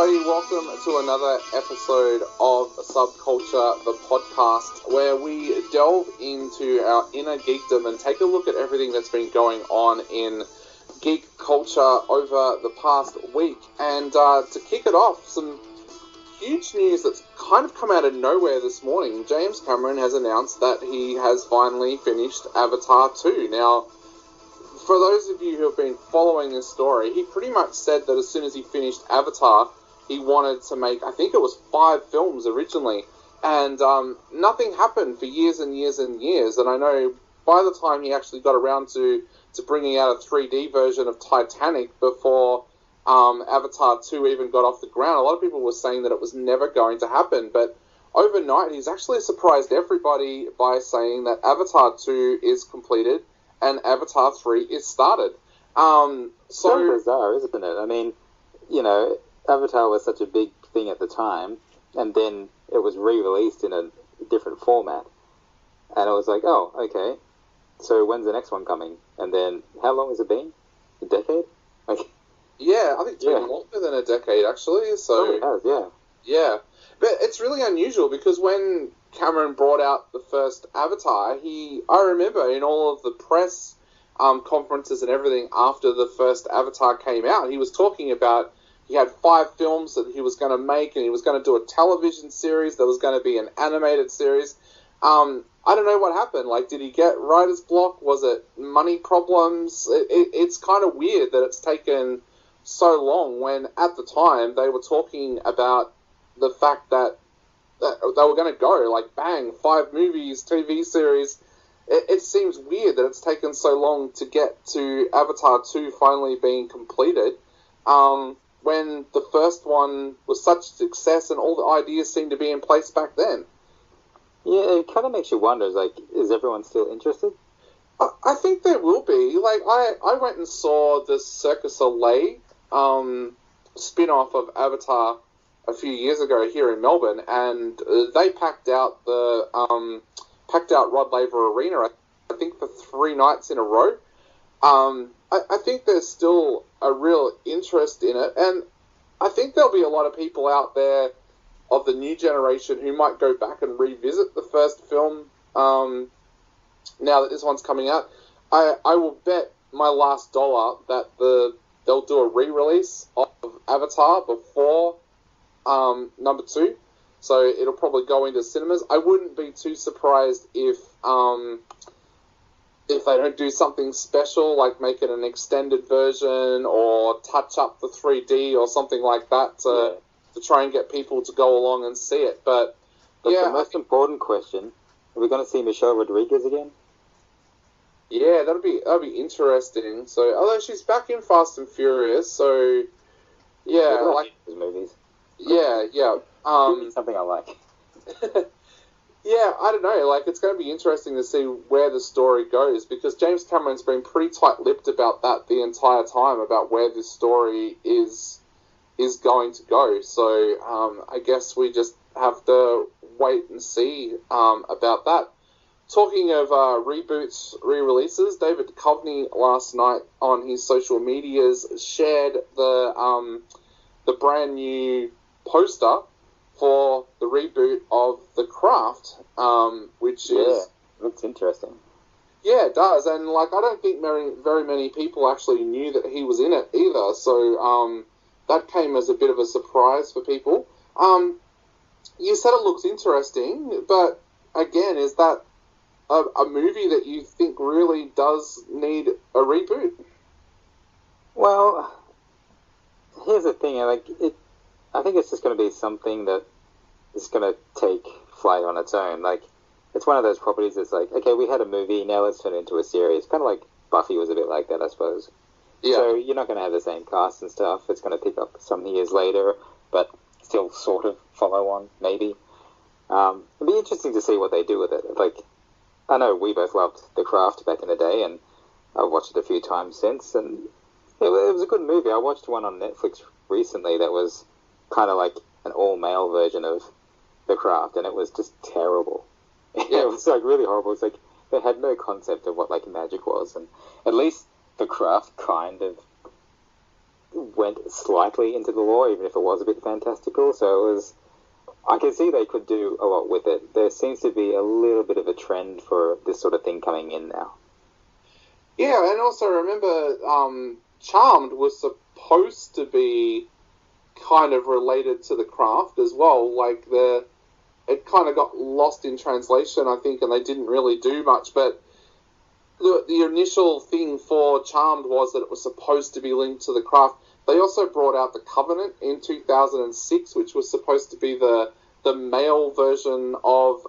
everybody, welcome to another episode of Subculture, the podcast, where we delve into our inner geekdom and take a look at everything that's been going on in geek culture over the past week. And to kick it off, some huge news that's kind of come out of nowhere this morning. James Cameron has announced that he has finally finished Avatar 2. Now, for those of you who have been following this story, he pretty much said that as soon as he finished Avatar, he wanted to make, I think it was 5 films originally, and nothing happened for years and years and years, and I know by the time he actually got around to bringing out a 3D version of Titanic before Avatar 2 even got off the ground, a lot of people were saying that it was never going to happen, but overnight he's actually surprised everybody by saying that Avatar 2 is completed and Avatar 3 is started. So bizarre, isn't it? I mean, you know, Avatar was such a big thing at the time, and then it was re-released in a different format. And I was like, oh, okay, so when's the next one coming? And then, how long has it been? A decade? Like, yeah, I think it's been longer than a decade, actually. So it has, yeah. Yeah. But it's really unusual, because when Cameron brought out the first Avatar, I remember in all of the press conferences and everything after the first Avatar came out, he was talking about he had 5 films that he was going to make, and he was going to do a television series, there was going to be an animated series. I don't know what happened. Like, did he get writer's block? Was it money problems? It's kind of weird that it's taken so long when at the time they were talking about the fact that they were going to go, like, bang, 5 movies, TV series. It seems weird that it's taken so long to get to Avatar 2 finally being completed, when the first one was such a success and all the ideas seemed to be in place back then. Yeah, it kind of makes you wonder, like, is everyone still interested? I think there will be. Like, I went and saw the Cirque du Soleil spin-off of Avatar a few years ago here in Melbourne, and they packed out Rod Laver Arena, I think, for 3 nights in a row. I think there's still a real interest in it, and I think there'll be a lot of people out there of the new generation who might go back and revisit the first film now that this one's coming out. I will bet my last dollar that they'll do a re-release of Avatar before number 2, so it'll probably go into cinemas. I wouldn't be too surprised if they don't do something special, like make it an extended version or touch up the 3D or something like that to try and get people to go along and see it. But yeah, the most important question: are we going to see Michelle Rodriguez again? Yeah, that'll be interesting. So, although she's back in Fast and Furious, so yeah, like those movies. Yeah. Something I like. Yeah, I don't know. Like, it's going to be interesting to see where the story goes, because James Cameron's been pretty tight-lipped about that the entire time, about where this story is going to go. So, I guess we just have to wait and see about that. Talking of reboots, re-releases, David Duchovny last night on his social medias shared the brand new poster for the reboot of The Craft, which looks interesting. Yeah, it does, and like, I don't think very many people actually knew that he was in it either, so that came as a bit of a surprise for people. You said it looks interesting, but again, is that a movie that you think really does need a reboot? Well, here's the thing, I think it's just going to be something that is going to take flight on its own. Like, it's one of those properties that's like, okay, we had a movie, now let's turn it into a series. Kind of like Buffy was a bit like that, I suppose. Yeah. So you're not going to have the same cast and stuff. It's going to pick up some years later, but still sort of follow on, maybe. It'll be interesting to see what they do with it. Like, I know we both loved The Craft back in the day, and I've watched it a few times since, and it was a good movie. I watched one on Netflix recently that was kind of like an all-male version of The Craft, and it was just terrible. Yeah. It was like really horrible. It's like they had no concept of what like magic was, and at least The Craft kind of went slightly into the lore, even if it was a bit fantastical. So it was, I can see they could do a lot with it. There seems to be a little bit of a trend for this sort of thing coming in now. Yeah, and also remember, Charmed was supposed to be kind of related to the craft as well. Like, it kind of got lost in translation, I think, and they didn't really do much. But the initial thing for Charmed was that it was supposed to be linked to the craft. They also brought out The Covenant in 2006, which was supposed to be the male version of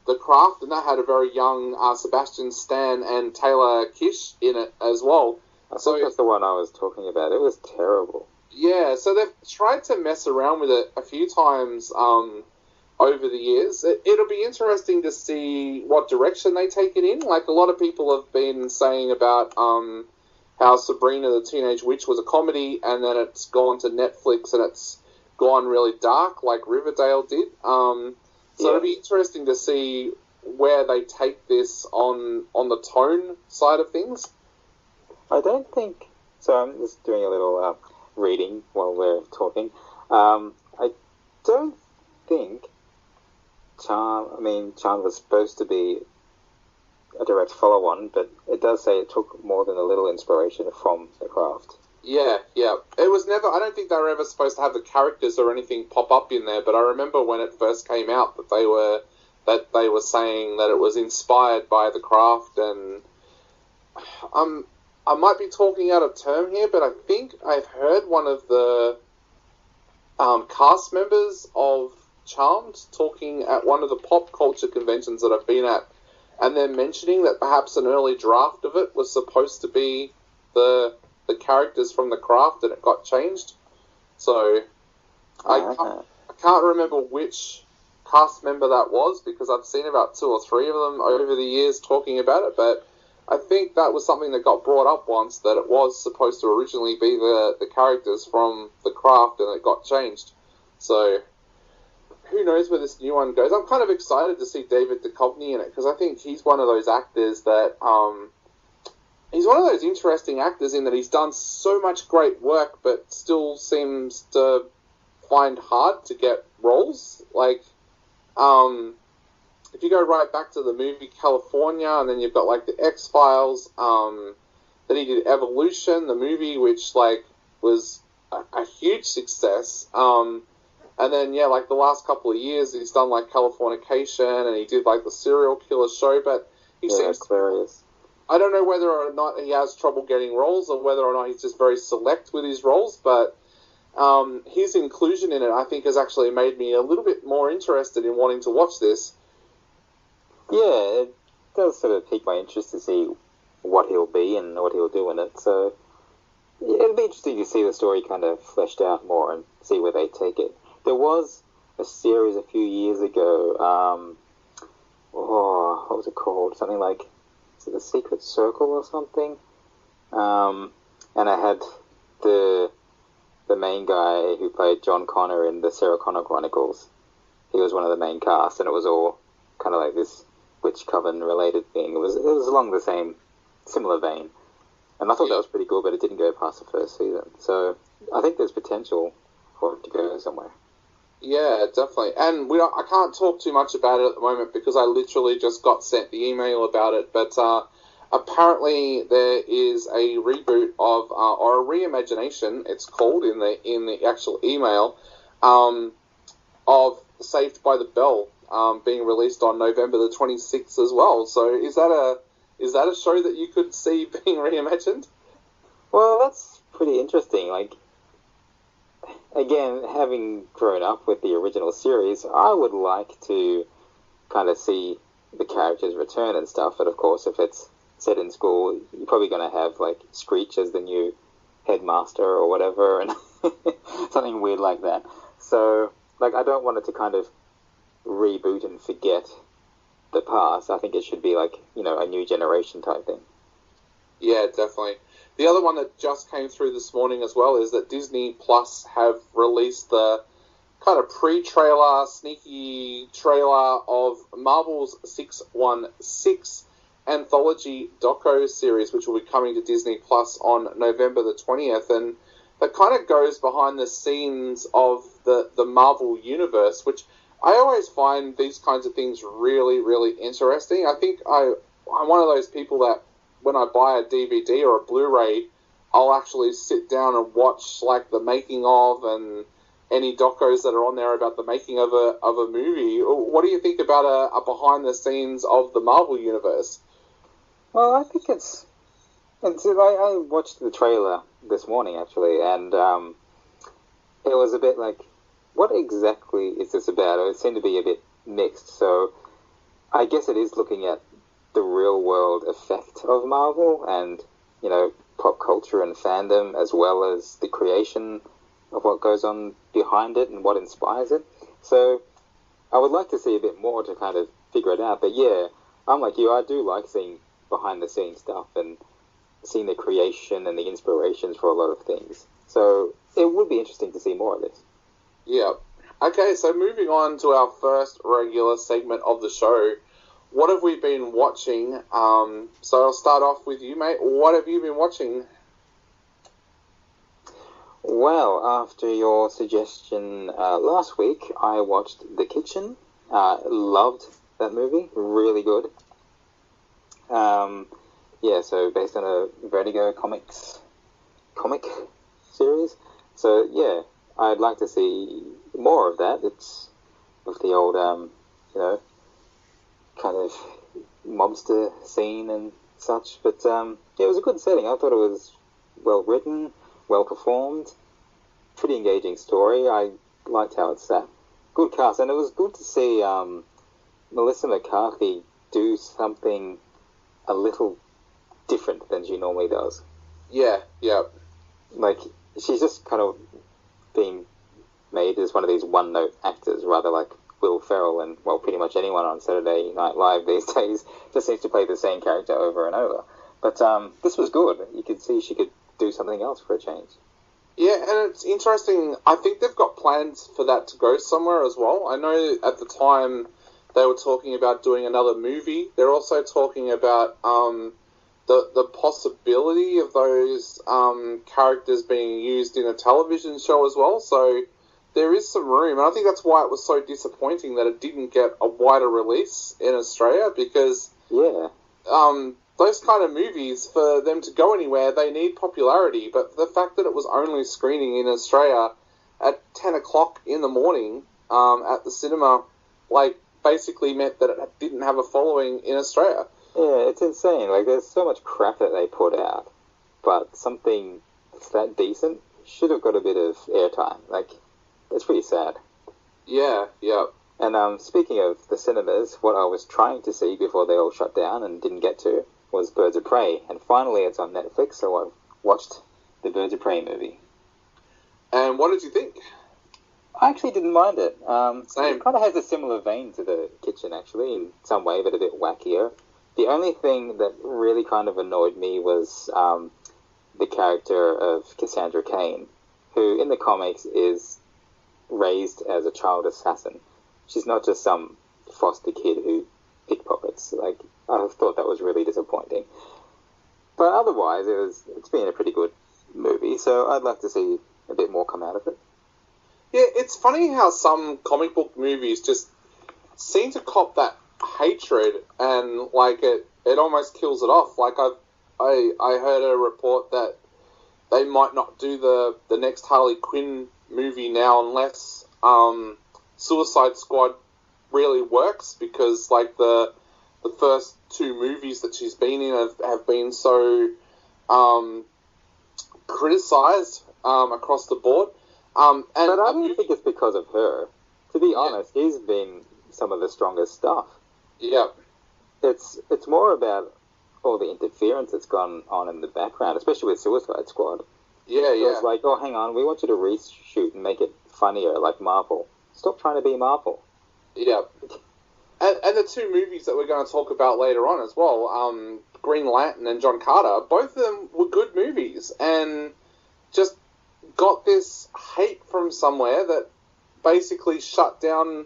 the craft, and that had a very young Sebastian Stan and Taylor Kish in it as well. I think that's the one I was talking about. It was terrible. Yeah, so they've tried to mess around with it a few times over the years. It'll be interesting to see what direction they take it in. Like, a lot of people have been saying about how Sabrina the Teenage Witch was a comedy, and then it's gone to Netflix and it's gone really dark, like Riverdale did. It'll be interesting to see where they take this on the tone side of things. I don't think... So I'm just doing a little reading while we're talking. I don't think Charmed was supposed to be a direct follow-on, but it does say it took more than a little inspiration from the craft. Yeah. It was never... I don't think they were ever supposed to have the characters or anything pop up in there, but I remember when it first came out that they were saying that it was inspired by the craft, and I might be talking out of term here, but I think I've heard one of the cast members of Charmed talking at one of the pop culture conventions that I've been at, and they're mentioning that perhaps an early draft of it was supposed to be the characters from the craft, and it got changed. So I can't remember which cast member that was, because I've seen about 2 or 3 of them over the years talking about it, but I think that was something that got brought up once, that it was supposed to originally be the characters from the craft, and it got changed. So who knows where this new one goes. I'm kind of excited to see David Duchovny in it, because I think he's one of those actors that he's one of those interesting actors in that he's done so much great work, but still seems to find hard to get roles. Like, if you go right back to the movie California, and then you've got, like, the X-Files, then he did Evolution, the movie, which, like, was a huge success. And then, yeah, like, the last couple of years, he's done, like, Californication, and he did, like, the serial killer show, but he seems... Aquarius. I don't know whether or not he has trouble getting roles, or whether or not he's just very select with his roles, but his inclusion in it, I think, has actually made me a little bit more interested in wanting to watch this. Yeah, it does sort of pique my interest to see what he'll be and what he'll do in it. So yeah, it'll be interesting to see the story kind of fleshed out more and see where they take it. There was a series a few years ago, what was it called? Something like, is it The Secret Circle or something? And I had the main guy who played John Connor in the Sarah Connor Chronicles. He was one of the main cast, and it was all kind of like this witch coven related thing. It was along the same similar vein, and I thought that was pretty cool, but it didn't go past the first season. So I think there's potential for it to go somewhere. Yeah, definitely. And I can't talk too much about it at the moment, because I literally just got sent the email about it. But apparently there is a reboot of, or a reimagination, it's called in the actual email, of Saved by the Bell, being released on November the 26th as well. So is that a show that you could see being reimagined? Well, that's pretty interesting. Like, again, having grown up with the original series, I would like to kind of see the characters return and stuff. But of course, if it's set in school, you're probably going to have, like, Screech as the new headmaster or whatever, and something weird like that. So, like, I don't want it to kind of reboot and forget the past. I think it should be, like, you know, a new generation type thing. Yeah, definitely. The other one that just came through this morning as well is that Disney Plus have released the kind of pre-trailer, sneaky trailer of Marvel's 616, anthology doco series, which will be coming to Disney Plus on November the 20th, and that kind of goes behind the scenes of the Marvel Universe, which I always find these kinds of things really, really interesting. I think I'm one of those people that when I buy a DVD or a Blu-ray, I'll actually sit down and watch like the making of and any docos that are on there about the making of a movie. What do you think about a behind the scenes of the Marvel Universe? Well, I think it's I watched the trailer this morning actually, and it was a bit like, what exactly is this about? It seemed to be a bit mixed. So I guess it is looking at the real world effect of Marvel and, you know, pop culture and fandom, as well as the creation of what goes on behind it and what inspires it. So I would like to see a bit more to kind of figure it out. But yeah, I'm like you, I do like seeing behind the scenes stuff and seeing the creation and the inspirations for a lot of things. So it would be interesting to see more of this. Yeah. Okay, so moving on to our first regular segment of the show. What have we been watching? So I'll start off with you, mate. What have you been watching? Well, after your suggestion last week, I watched The Kitchen. Loved that movie. Really good. Yeah, so based on a Vertigo comic series. So, yeah, I'd like to see more of that. It's of the old, you know, kind of mobster scene and such. But, yeah, it was a good setting. I thought it was well written, well performed, pretty engaging story. I liked how it sat. Good cast, and it was good to see Melissa McCarthy do something a little different than she normally does. Yeah. Like, she's just kind of being made as one of these one-note actors, rather like Will Ferrell and, well, pretty much anyone on Saturday Night Live these days just seems to play the same character over and over. But this was good. You could see she could do something else for a change. Yeah, and it's interesting. I think they've got plans for that to go somewhere as well. I know at the time they were talking about doing another movie. They're also talking about the possibility of those characters being used in a television show as well. So there is some room, and I think that's why it was so disappointing that it didn't get a wider release in Australia, because those kind of movies, for them to go anywhere, they need popularity. But the fact that it was only screening in Australia at 10 o'clock in the morning at the cinema, like, basically meant that it didn't have a following in Australia. Yeah, it's insane. Like, there's so much crap that they put out, but something that's that decent should have got a bit of airtime. Like, it's pretty sad. Yeah. And speaking of the cinemas, what I was trying to see before they all shut down and didn't get to was Birds of Prey, and finally it's on Netflix, so I watched the Birds of Prey movie. And what did you think? I actually didn't mind it. Same. It kind of has a similar vein to The Kitchen, actually, in some way, but a bit wackier. The only thing that really kind of annoyed me was the character of Cassandra Cain, who in the comics is raised as a child assassin. She's not just some foster kid who pickpockets. Like, I thought that was really disappointing. But otherwise, it's been a pretty good movie, so I'd like to see a bit more come out of it. Yeah, it's funny how some comic book movies just seem to cop that hatred, and like it almost kills it off. Like I heard a report that they might not do the next Harley Quinn movie now unless Suicide Squad really works, because like the first two movies that she's been in have been so criticized across the board. But I don't think it's because of her. To be honest, she's been some of the strongest stuff. Yeah. It's more about all the interference that's gone on in the background, especially with Suicide Squad. Yeah. It's like, oh, hang on, we want you to reshoot and make it funnier, like Marvel. Stop trying to be Marvel. Yeah. And the two movies that we're going to talk about later on as well, Green Lantern and John Carter, both of them were good movies, and just got this hate from somewhere that basically shut down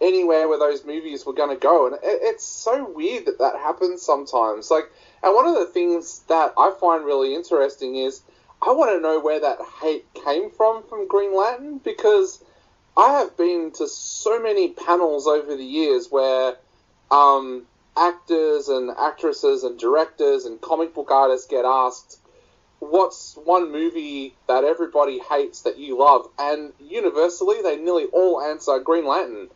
anywhere where those movies were going to go. And it's so weird that happens sometimes. Like, and one of the things that I find really interesting is I want to know where that hate came from Green Lantern, because I have been to so many panels over the years where actors and actresses and directors and comic book artists get asked, what's one movie that everybody hates that you love? And universally, they nearly all answer Green Lantern.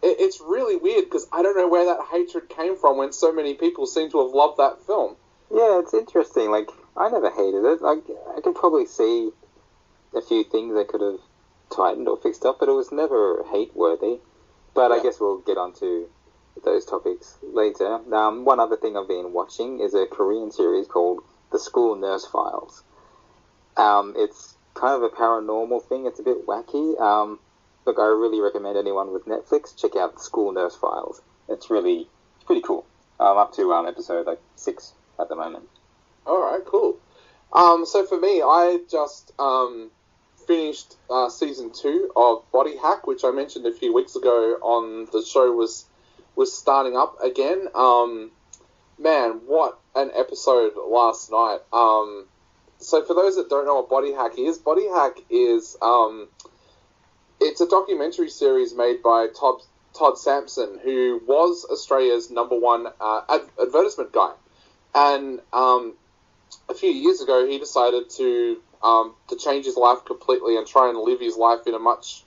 It's really weird, because I don't know where that hatred came from when so many people seem to have loved that film. Yeah, it's interesting. Like, I never hated it. Like, I can probably see a few things they could have tightened or fixed up, but it was never hate-worthy. But yeah. I guess we'll get onto those topics later. One other thing I've been watching is a Korean series called The School Nurse Files. It's kind of a paranormal thing. It's a bit wacky. Look, I really recommend anyone with Netflix check out The School Nurse Files. It's pretty cool. I'm up to episode 6 at the moment. All right, cool. So for me, I just finished season 2 of Body Hack, which I mentioned a few weeks ago on the show was starting up again. Man, what an episode last night. So for those that don't know what Body Hack is it's a documentary series made by Todd Sampson, who was Australia's #1 advertisement guy. And a few years ago, he decided to change his life completely and try and live his life in a much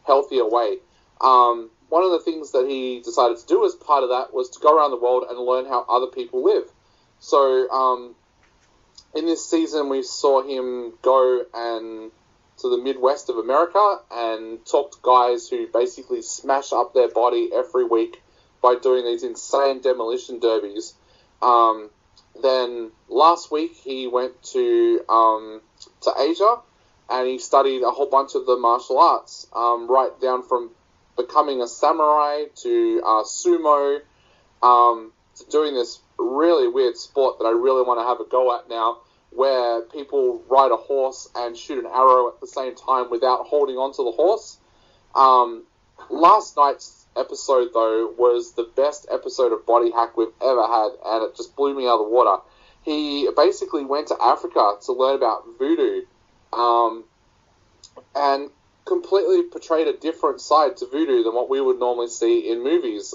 healthier way. One of the things that he decided to do as part of that was to go around the world and learn how other people live. So in this season, we saw him go to the Midwest of America and talk to guys who basically smash up their body every week by doing these insane demolition derbies. Then last week he went to Asia, and he studied a whole bunch of the martial arts, right down from becoming a samurai to sumo, to doing this really weird sport that I really want to have a go at now, where people ride a horse and shoot an arrow at the same time without holding onto the horse. Last night's episode, though, was the best episode of Body Hack we've ever had, and it just blew me out of the water. He basically went to Africa to learn about voodoo, and completely portrayed a different side to voodoo than what we would normally see in movies.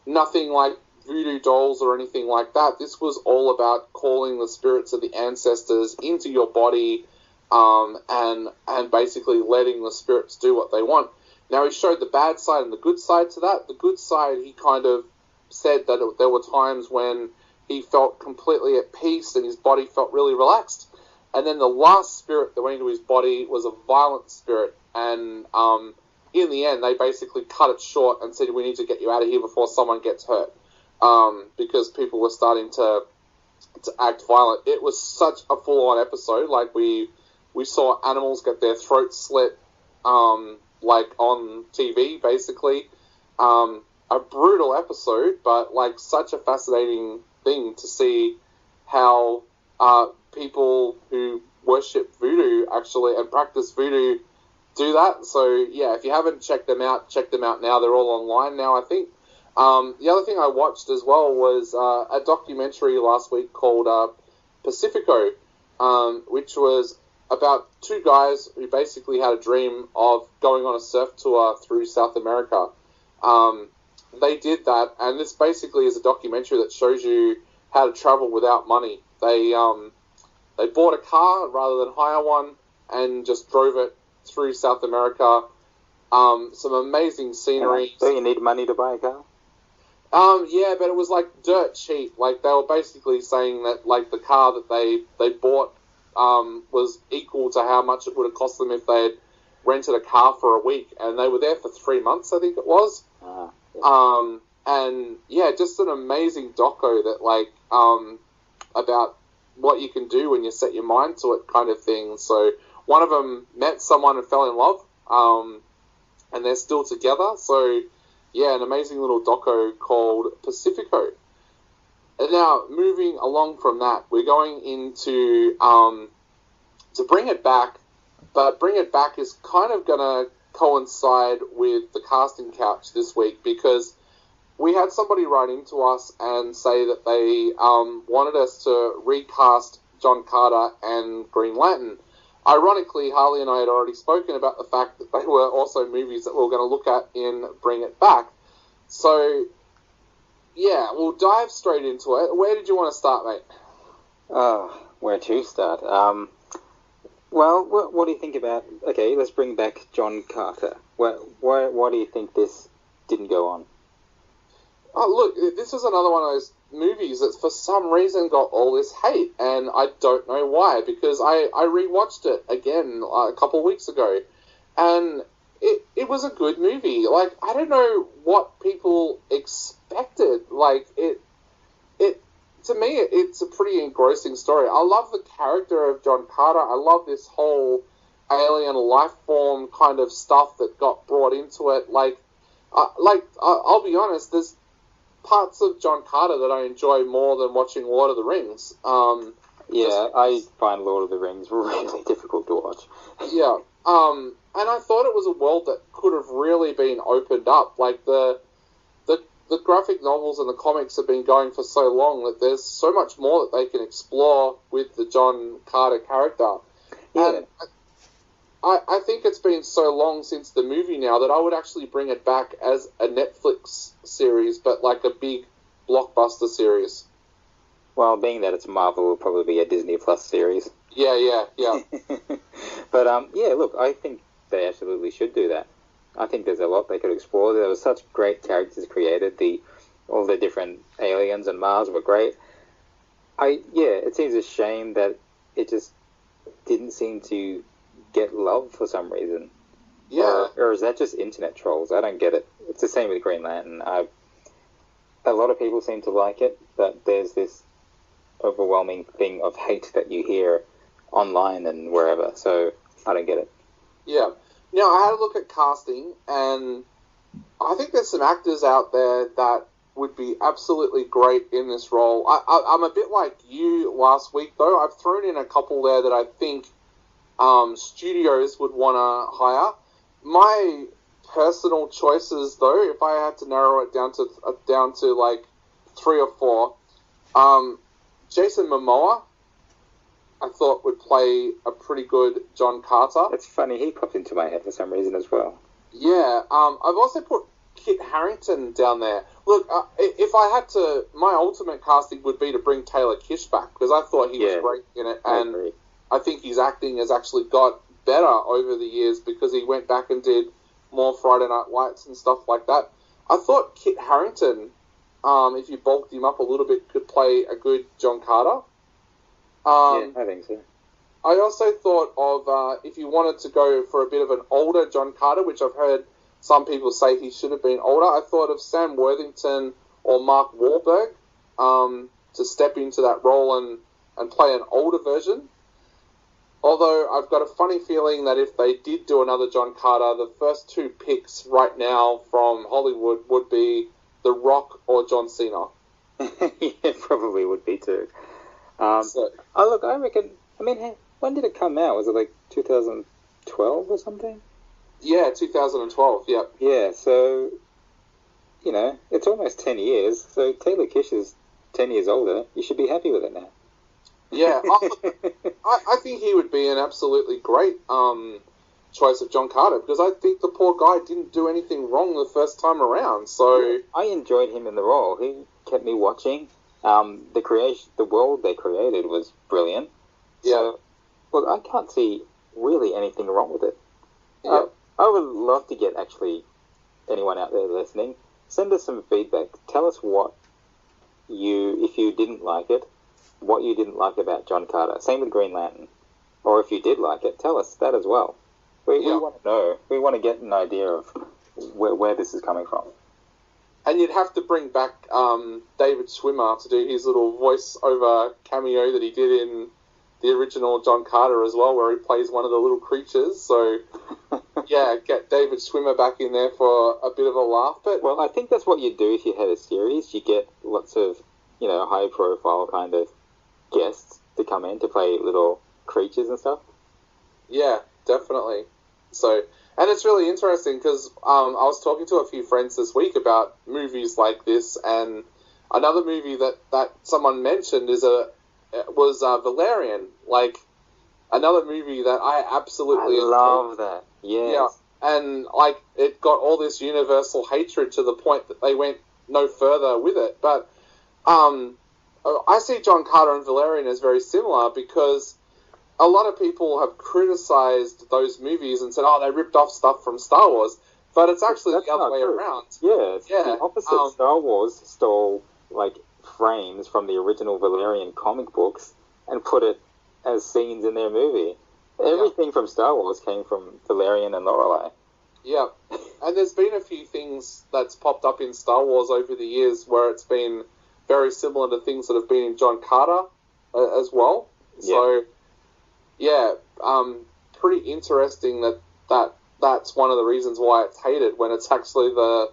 Nothing like voodoo dolls or anything like that. This was all about calling the spirits of the ancestors into your body, and basically letting the spirits do what they want. Now, he showed the bad side and the good side to that. The good side, he kind of said that there were times when he felt completely at peace and his body felt really relaxed. And then the last spirit that went into his body was a violent spirit. And in the end, they basically cut it short and said, we need to get you out of here before someone gets hurt. Because people were starting to act violent. It was such a full-on episode. Like, we saw animals get their throats slit, like on TV, basically. A brutal episode, but like such a fascinating thing to see how people who worship voodoo actually and practice voodoo do that. So yeah, if you haven't checked them out now. They're all online now, I think. The other thing I watched as well was a documentary last week called Pacifico, which was about two guys who basically had a dream of going on a surf tour through South America. They did that, and this basically is a documentary that shows you how to travel without money. They bought a car rather than hire one and just drove it through South America. Some amazing scenery. Do you need money to buy a car? Yeah, but it was like dirt cheap. Like, they were basically saying that like the car that they bought was equal to how much it would have cost them if they had rented a car for a week, and they were there for 3 months, I think it was. Yeah. And yeah, just an amazing doco that like about what you can do when you set your mind to it, kind of thing. So one of them met someone and fell in love, and they're still together. So yeah, an amazing little doco called Pacifico. And now, moving along from that, we're going into to bring it back, but bring it back is kind of going to coincide with the casting couch this week, because we had somebody write into us and say that they wanted us to recast John Carter and Green Lantern. Ironically, Harley and I had already spoken about the fact that they were also movies that we were going to look at in Bring It Back. So, yeah, we'll dive straight into it. Where did you want to start, mate? Where to start? Well, what do you think about... Okay, let's bring back John Carter. Why do you think this didn't go on? Oh, look, this is another one of those movies that for some reason got all this hate, and I don't know why, because I rewatched it again a couple of weeks ago, and it was a good movie. Like, I don't know what people expected. Like, to me, it's a pretty engrossing story. I love the character of John Carter. I love this whole alien life form kind of stuff that got brought into it. I'll be honest, there's parts of John Carter that I enjoy more than watching Lord of the Rings. I find Lord of the Rings really difficult to watch. Yeah. And I thought it was a world that could have really been opened up. Like, the graphic novels and the comics have been going for so long that there's so much more that they can explore with the John Carter character. Yeah. And I think it's been so long since the movie now that I would actually bring it back as a Netflix series, but like a big blockbuster series. Well, being that it's Marvel, it will probably be a Disney Plus series. Yeah. But, look, I think they absolutely should do that. I think there's a lot they could explore. There were such great characters created. All the different aliens and Mars were great. It seems a shame that it just didn't seem to get love for some reason. Yeah. Or is that just internet trolls? I don't get it. It's the same with Green Lantern. A lot of people seem to like it, but there's this overwhelming thing of hate that you hear online and wherever, so I don't get it. Yeah. Now, I had a look at casting, and I think there's some actors out there that would be absolutely great in this role. I'm a bit like you last week, though. I've thrown in a couple there that I think studios would want to hire. My personal choices, though, if I had to narrow it down to like 3 or 4, Jason Momoa, I thought would play a pretty good John Carter. It's funny, he popped into my head for some reason as well. Yeah, I've also put Kit Harrington down there. Look, if I had to, my ultimate casting would be to bring Taylor Kish back, because I thought he was great in it, and I think his acting has actually got better over the years because he went back and did more Friday Night Lights and stuff like that. I thought Kit Harrington, if you bulked him up a little bit, could play a good John Carter. I think so. I also thought of, if you wanted to go for a bit of an older John Carter, which I've heard some people say he should have been older, I thought of Sam Worthington or Mark Wahlberg to step into that role and play an older version. Although I've got a funny feeling that if they did do another John Carter, the first 2 picks right now from Hollywood would be The Rock or John Cena. It probably would be too. I reckon, when did it come out? Was it like 2012 or something? Yeah, 2012, yeah. Yeah, so, it's almost 10 years, so Taylor Kish is 10 years older. You should be happy with it now. Yeah, I think he would be an absolutely great choice of John Carter, because I think the poor guy didn't do anything wrong the first time around, so... I enjoyed him in the role. He kept me watching. The world they created was brilliant. Yeah. So, look, I can't see really anything wrong with it. Yeah. I would love to get anyone out there listening, send us some feedback. Tell us if you didn't like it, what you didn't like about John Carter. Same with Green Lantern. Or if you did like it, tell us that as well. We want to know. We want to get an idea of where this is coming from. And you'd have to bring back David Schwimmer to do his little voice-over cameo that he did in the original John Carter as well, where he plays one of the little creatures. So, yeah, get David Schwimmer back in there for a bit of a laugh. But well, I think that's what you do if you had a series. You get lots of, high-profile kind of guests to come in to play little creatures and stuff. Yeah, definitely. So, And it's really interesting because I was talking to a few friends this week about movies like this, and another movie that someone mentioned was Valerian, like another movie that I absolutely love that. Yes. Yeah, and like it got all this universal hatred to the point that they went no further with it. But I see John Carter and Valerian as very similar because a lot of people have criticized those movies and said, oh, they ripped off stuff from Star Wars. But it's actually the other way around. Yeah, it's the opposite. Star Wars stole, like, frames from the original Valerian comic books and put it as scenes in their movie. Everything from Star Wars came from Valerian and Lorelei. Yeah, and there's been a few things that's popped up in Star Wars over the years where it's been very similar to things that have been in John Carter as well. So, pretty interesting that's one of the reasons why it's hated when it's actually the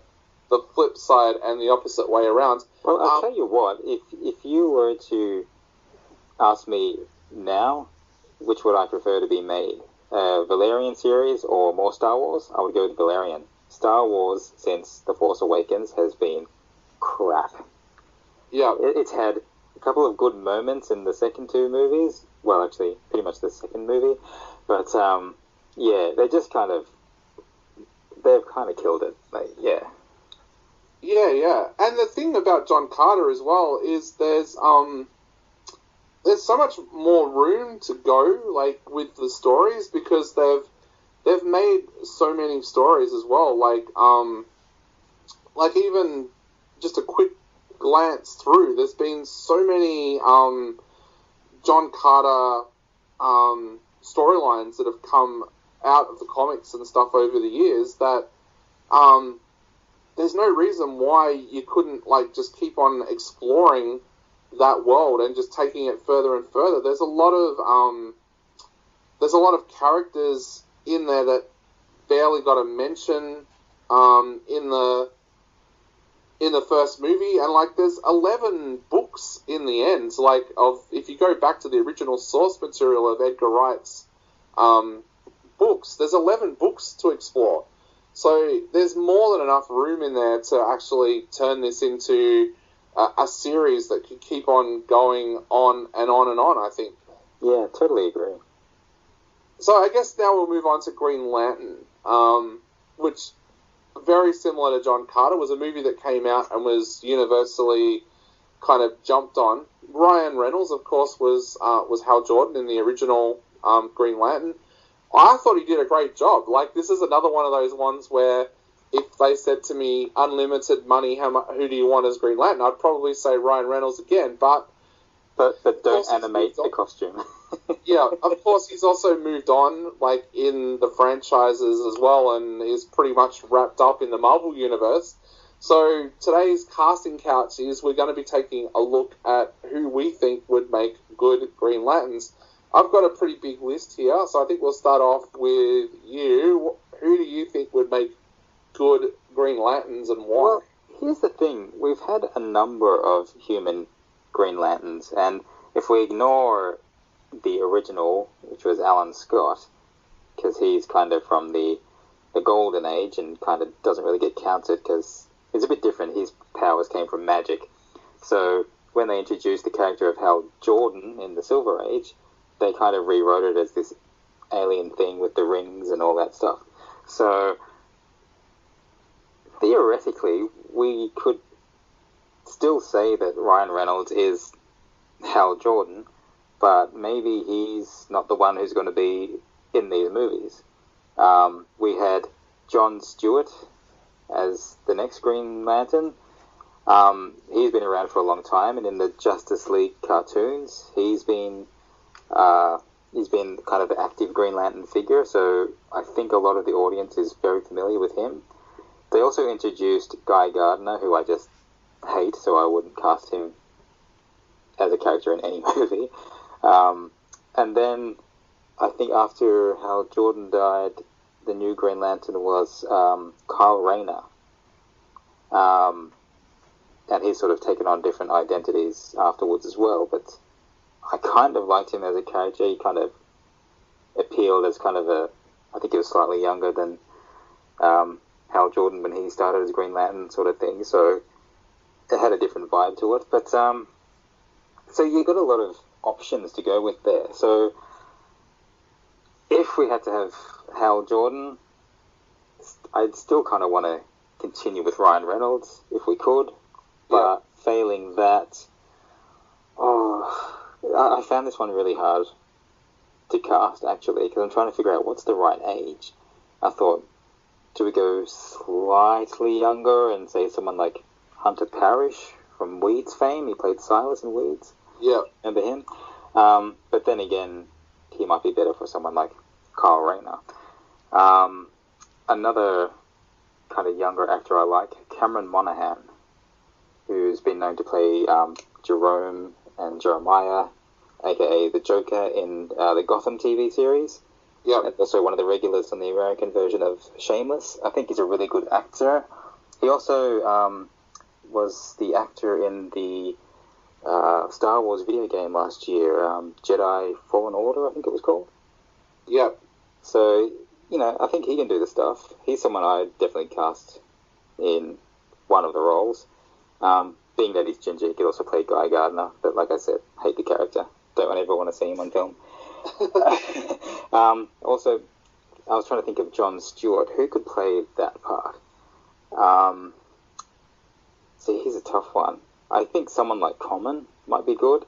flip side and the opposite way around. Well, I'll tell you what, if you were to ask me now, which would I prefer to be made? Valerian series or more Star Wars? I would go with Valerian. Star Wars, since The Force Awakens, has been crap. Yeah. It's had a couple of good moments in the second two movies. Well, actually, pretty much the second movie. But, they've kind of killed it. Like, yeah. Yeah. And the thing about John Carter as well is there's so much more room to go, like, with the stories, because they've made so many stories as well. Like even just a quick glance through, there's been so many John Carter storylines that have come out of the comics and stuff over the years that there's no reason why you couldn't, like, just keep on exploring that world and just taking it further and further. There's a lot of characters in there that barely got a mention in the first movie, and like there's 11 books in the end. Like, if you go back to the original source material of Edgar Wright's books, there's 11 books to explore. So there's more than enough room in there to actually turn this into a series that could keep on going on and on and on, I think. Yeah, totally agree. So I guess now we'll move on to Green Lantern, which, very similar to John Carter, was a movie that came out and was universally kind of jumped on. Ryan Reynolds, of course, was Hal Jordan in the original Green Lantern. I thought he did a great job. Like, this is another one of those ones where if they said to me, unlimited money, who do you want as Green Lantern? I'd probably say Ryan Reynolds again, but don't animate the costume. Yeah, of course, he's also moved on, like, in the franchises as well, and is pretty much wrapped up in the Marvel Universe. So today's casting couch is we're going to be taking a look at who we think would make good Green Lanterns. I've got a pretty big list here, so I think we'll start off with you. Who do you think would make good Green Lanterns and why? Well, here's the thing. We've had a number of human Green Lanterns, and if we ignore the original, which was Alan Scott, because he's kind of from the golden age and kind of doesn't really get counted because it's a bit different. His powers came from magic. So when they introduced the character of Hal Jordan in the Silver Age, they kind of rewrote it as this alien thing with the rings and all that stuff. So theoretically, we could still say that Ryan Reynolds is Hal Jordan, but maybe he's not the one who's going to be in these movies. We had Jon Stewart as the next Green Lantern. He's been around for a long time, and in the Justice League cartoons, he's been kind of the active Green Lantern figure, so I think a lot of the audience is very familiar with him. They also introduced Guy Gardner, who I just hate, so I wouldn't cast him as a character in any movie. And then I think after Hal Jordan died, the new Green Lantern was Kyle Rayner. And he's sort of taken on different identities afterwards as well, but I kind of liked him as a character. He kind of appealed as kind of I think he was slightly younger than Hal Jordan when he started as Green Lantern sort of thing, so it had a different vibe to it. But so you got a lot of options to go with there. So if we had to have Hal Jordan, I'd still kind of want to continue with Ryan Reynolds if we could, but failing that, I found this one really hard to cast, actually, because I'm trying to figure out what's the right age. I thought, do we go slightly younger and say someone like Hunter Parrish from Weeds fame? He played Silas in Weeds. Yeah. Remember him? But then again, he might be better for someone like Kyle Rayner. Another kind of younger actor I like, Cameron Monahan, who's been known to play Jerome and Jeremiah, aka the Joker in the Gotham TV series. Yeah. And also one of the regulars on the American version of Shameless. I think he's a really good actor. He also was the actor in the Star Wars video game last year, Jedi Fallen Order, I think it was called. Yeah. So, I think he can do the stuff. He's someone I'd definitely cast in one of the roles. Being that he's ginger, he could also play Guy Gardner, but like I said, hate the character. Don't ever want to see him on film. Also, I was trying to think of Jon Stewart. Who could play that part? See, he's a tough one. I think someone like Common might be good.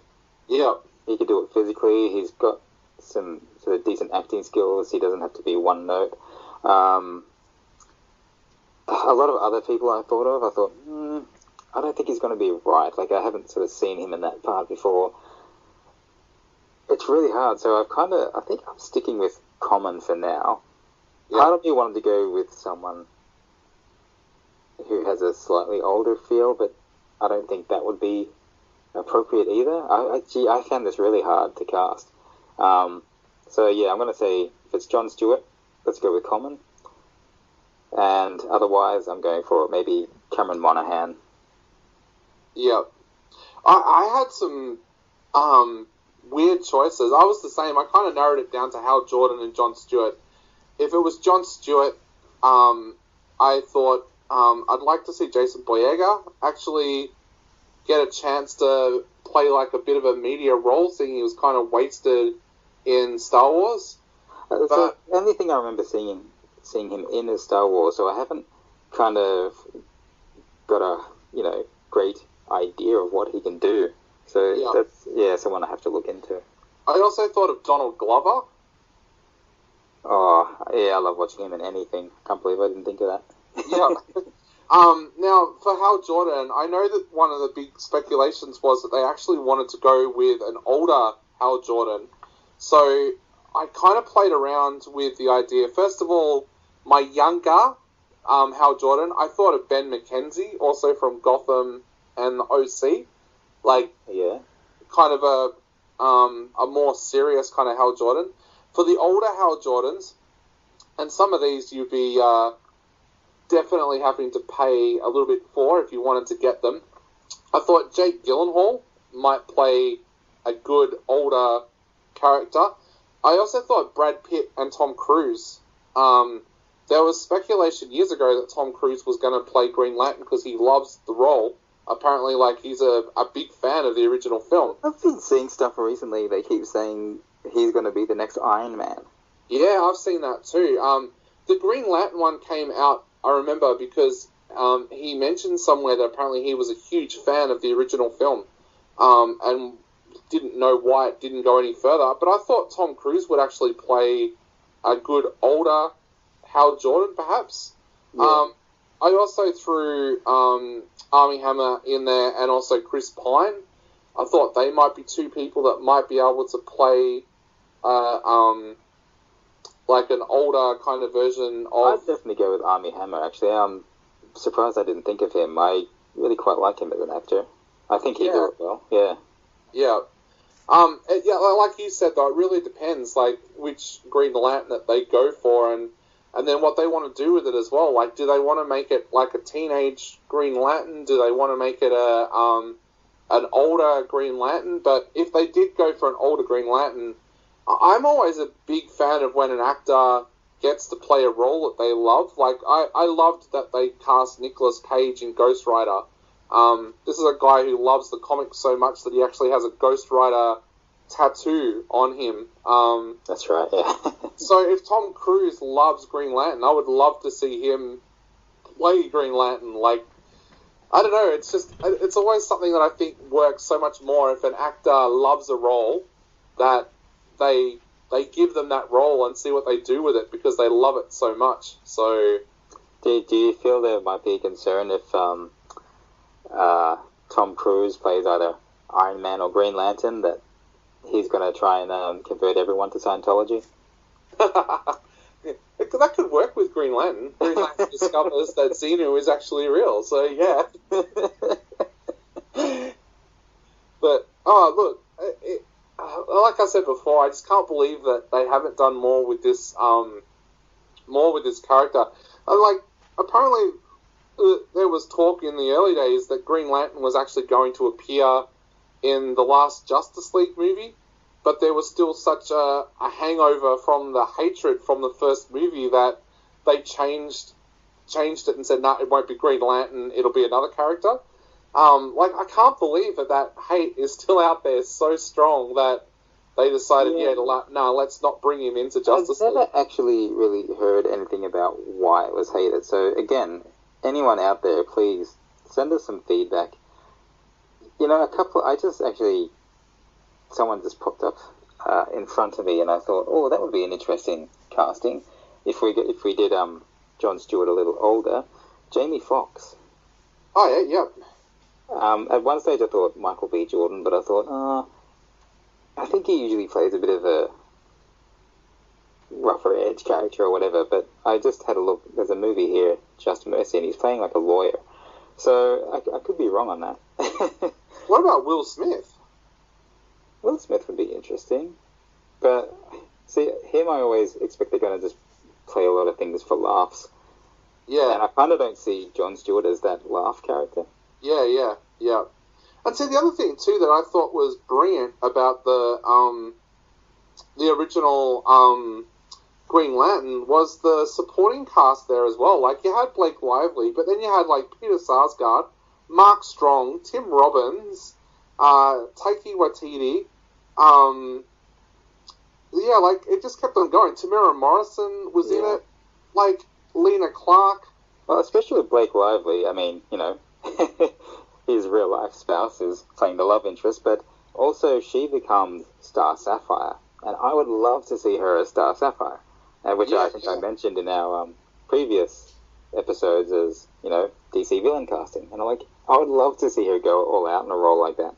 Yeah. He could do it physically. He's got some sort of decent acting skills. He doesn't have to be one note. A lot of other people I thought, I don't think he's going to be right. Like, I haven't sort of seen him in that part before. It's really hard, so I think I'm sticking with Common for now. Yeah. Part of me wanted to go with someone who has a slightly older feel, but I don't think that would be appropriate either. I found this really hard to cast. So yeah, I'm going to say if it's Jon Stewart, let's go with Common. And otherwise, I'm going for maybe Cameron Monahan. Yeah. I had some weird choices. I was the same. I kind of narrowed it down to Hal Jordan and Jon Stewart. If it was Jon Stewart, I thought I'd like to see Jason Boyega actually get a chance to play like a bit of a media role, seeing he was kind of wasted in Star Wars. So the only thing I remember seeing him in is Star Wars, so I haven't kind of got a great idea of what he can do. So that's someone I have to look into. I also thought of Donald Glover. Oh yeah, I love watching him in anything. Can't believe I didn't think of that. Yeah. Now for Hal Jordan, I know that one of the big speculations was that they actually wanted to go with an older Hal Jordan. So I kind of played around with the idea. First of all, my younger Hal Jordan, I thought of Ben McKenzie, also from Gotham and the OC. Like, kind of a more serious kind of Hal Jordan. For the older Hal Jordans, and some of these you'd be definitely having to pay a little bit for if you wanted to get them. I thought Jake Gyllenhaal might play a good older character. I also thought Brad Pitt and Tom Cruise. There was speculation years ago that Tom Cruise was going to play Green Lantern because he loves the role. Apparently, like, he's a big fan of the original film. I've been seeing stuff recently. They keep saying he's going to be the next Iron Man. Yeah, I've seen that too. The Green Lantern one came out, I remember, because he mentioned somewhere that apparently he was a huge fan of the original film, and didn't know why it didn't go any further. But I thought Tom Cruise would actually play a good older Hal Jordan, perhaps. Yeah. I also threw Armie Hammer in there, and also Chris Pine. I thought they might be two people that might be able to play like an older kind of version of... I'd definitely go with Armie Hammer, actually. I'm surprised I didn't think of him. I really quite like him as an actor. I think he'd do it well, yeah. Yeah. Like you said, though, it really depends, like, which Green Lantern that they go for, and then what they want to do with it as well. Like, do they want to make it like a teenage Green Lantern? Do they want to make it an older Green Lantern? But if they did go for an older Green Lantern, I'm always a big fan of when an actor gets to play a role that they love. Like, I loved that they cast Nicolas Cage in Ghost Rider. This is a guy who loves the comics so much that he actually has a Ghost Rider tattoo on him. That's right, yeah. So if Tom Cruise loves Green Lantern, I would love to see him play Green Lantern. Like, I don't know, it's always something that I think works so much more if an actor loves a role, that they give them that role and see what they do with it because they love it so much. So, do you feel there might be a concern if Tom Cruise plays either Iron Man or Green Lantern, that he's going to try and convert everyone to Scientology? That could work with Green Lantern. Green Lantern discovers that Xenu is actually real, so yeah. But, look, like I said before, I just can't believe that they haven't done more with this character. Like, apparently there was talk in the early days that Green Lantern was actually going to appear in the last Justice League movie, but there was still such a hangover from the hatred from the first movie that they changed it and said, no, it won't be Green Lantern, it'll be another character. Like, I can't believe that hate is still out there so strong that they decided, let's not bring him into Justice League. I've never actually really heard anything about why it was hated. So, again, anyone out there, please send us some feedback. You know, someone just popped up in front of me, and I thought, oh, that would be an interesting casting if we did Jon Stewart a little older. Jamie Foxx. Oh, yeah. At one stage I thought Michael B. Jordan, but I thought, I think he usually plays a bit of a rougher edge character or whatever, but I just had a look. There's a movie here, Just Mercy, and he's playing like a lawyer. So I could be wrong on that. What about Will Smith? Will Smith would be interesting. But, see, him I always expect they're going to just play a lot of things for laughs. Yeah. And I kind of don't see Jon Stewart as that laugh character. Yeah. And see, the other thing, too, that I thought was brilliant about the original Green Lantern was the supporting cast there as well. Like, you had Blake Lively, but then you had, like, Peter Sarsgaard, Mark Strong, Tim Robbins, Taiki Waititi. Like, it just kept on going. Tamara Morrison was in it. Like, Lena Clark. Well, especially with Blake Lively. I mean, you know, his real-life spouse is playing the love interest, but also she becomes Star Sapphire. And I would love to see her as Star Sapphire, which I think I mentioned in our previous episodes as, you know, DC villain casting. And I would love to see her go all out in a role like that.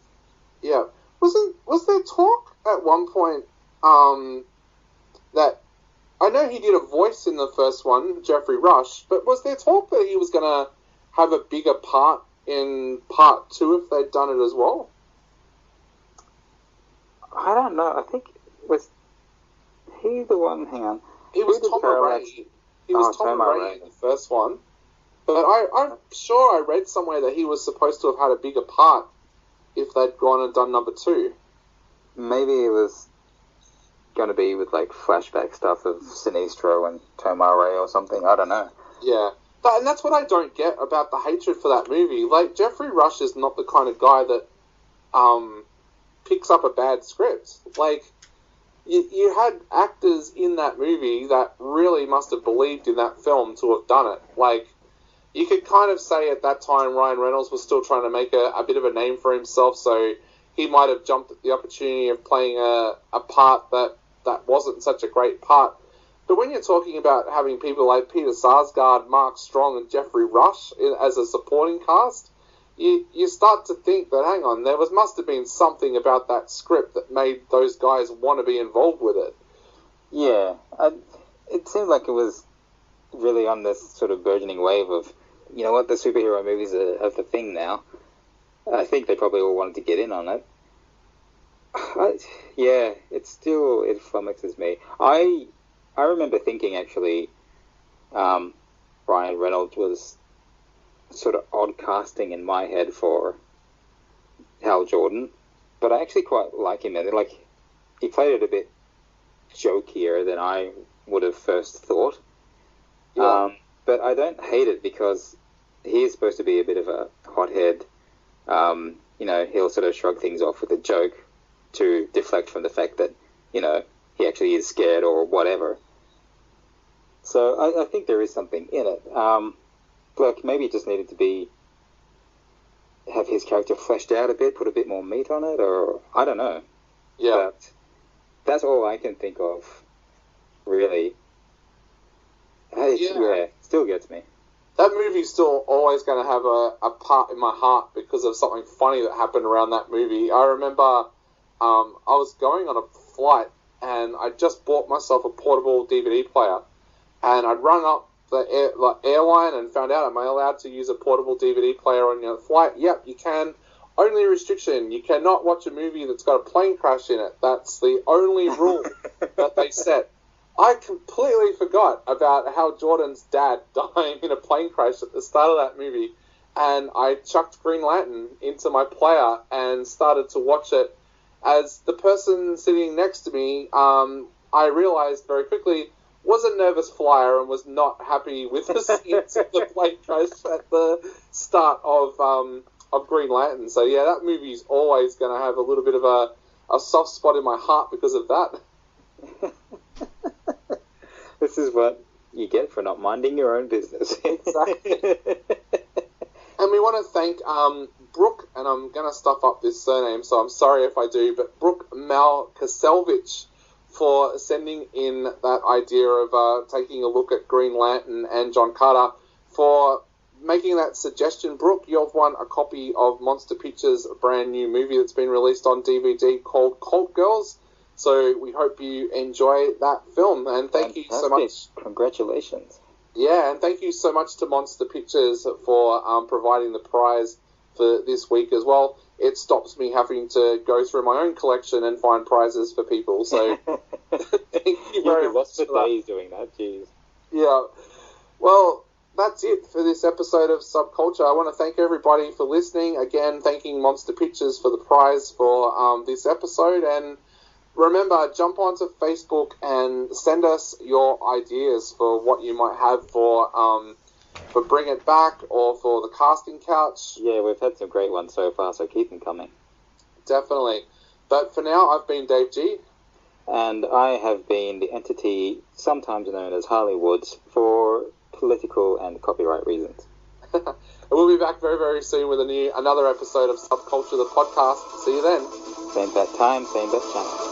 Yeah. Was there talk at one point that, I know he did a voice in the first one, Jeffrey Rush, but was there talk that he was going to have a bigger part in part 2 if they'd done it as well? I don't know. I think, was he the one? Hang on. He was Tom Array. He was Tom Array in the first one. But I'm sure I read somewhere that he was supposed to have had a bigger part if they'd gone and done number 2. Maybe it was going to be with, like, flashback stuff of Sinestro and Tom Array or something. I don't know. Yeah. And that's what I don't get about the hatred for that movie. Like, Jeffrey Rush is not the kind of guy that picks up a bad script. Like, you had actors in that movie that really must have believed in that film to have done it. Like, you could kind of say at that time Ryan Reynolds was still trying to make a bit of a name for himself, so he might have jumped at the opportunity of playing a part that wasn't such a great part. But when you're talking about having people like Peter Sarsgaard, Mark Strong, and Jeffrey Rush as a supporting cast, you start to think that, hang on, must have been something about that script that made those guys want to be involved with it. Yeah, it seemed like it was really on this sort of burgeoning wave of, you know what, the superhero movies are the thing now. I think they probably all wanted to get in on it. It flummoxes me. I remember thinking, actually, Ryan Reynolds was sort of odd casting in my head for Hal Jordan, but I actually quite like him. Like, he played it a bit jokier than I would have first thought. Yeah. But I don't hate it because he is supposed to be a bit of a hothead. You know, he'll sort of shrug things off with a joke to deflect from the fact that, you know, he actually is scared or whatever. So I think there is something in it. Look, maybe it just needed to have his character fleshed out a bit, put a bit more meat on it, or I don't know. Yeah. But that's all I can think of, really. Still gets me. That movie's still always going to have a part in my heart because of something funny that happened around that movie. I remember I was going on a flight and I just bought myself a portable DVD player, and I'd run up the airline and found out, am I allowed to use a portable DVD player on your flight? Yep, you can. Only restriction, you cannot watch a movie that's got a plane crash in it. That's the only rule that they set. I completely forgot about Hal Jordan's dad dying in a plane crash at the start of that movie, and I chucked Green Lantern into my player and started to watch it. As the person sitting next to me, I realized very quickly, was a nervous flyer and was not happy with the scenes of the plane crash at the start of Green Lantern. So yeah, that movie's always going to have a little bit of a soft spot in my heart because of that. This is what you get for not minding your own business. Exactly. And we want to thank Brooke, and I'm going to stuff up this surname, so I'm sorry if I do, but Brooke Malkaselvich for sending in that idea of taking a look at Green Lantern and John Carter, for making that suggestion. Brooke, you've won a copy of Monster Pictures' brand new movie that's been released on DVD called Cult Girls. So we hope you enjoy that film, and thank you so much. Congratulations. Yeah, and thank you so much to Monster Pictures for providing the prize for this week as well. It stops me having to go through my own collection and find prizes for people. So thank you very much. Lots of days doing that, jeez. Yeah. Well, that's it for this episode of Subculture. I want to thank everybody for listening. Again, thanking Monster Pictures for the prize for this episode. And remember, jump onto Facebook and send us your ideas for what you might have for Bring It Back or for the casting couch. Yeah, we've had some great ones so far, so keep them coming. Definitely. But for now, I've been Dave G. And I have been the entity sometimes known as Harley Woods for political and copyright reasons. And we'll be back very, very soon with another episode of Subculture, the podcast. See you then. Same bat time, same bat channel.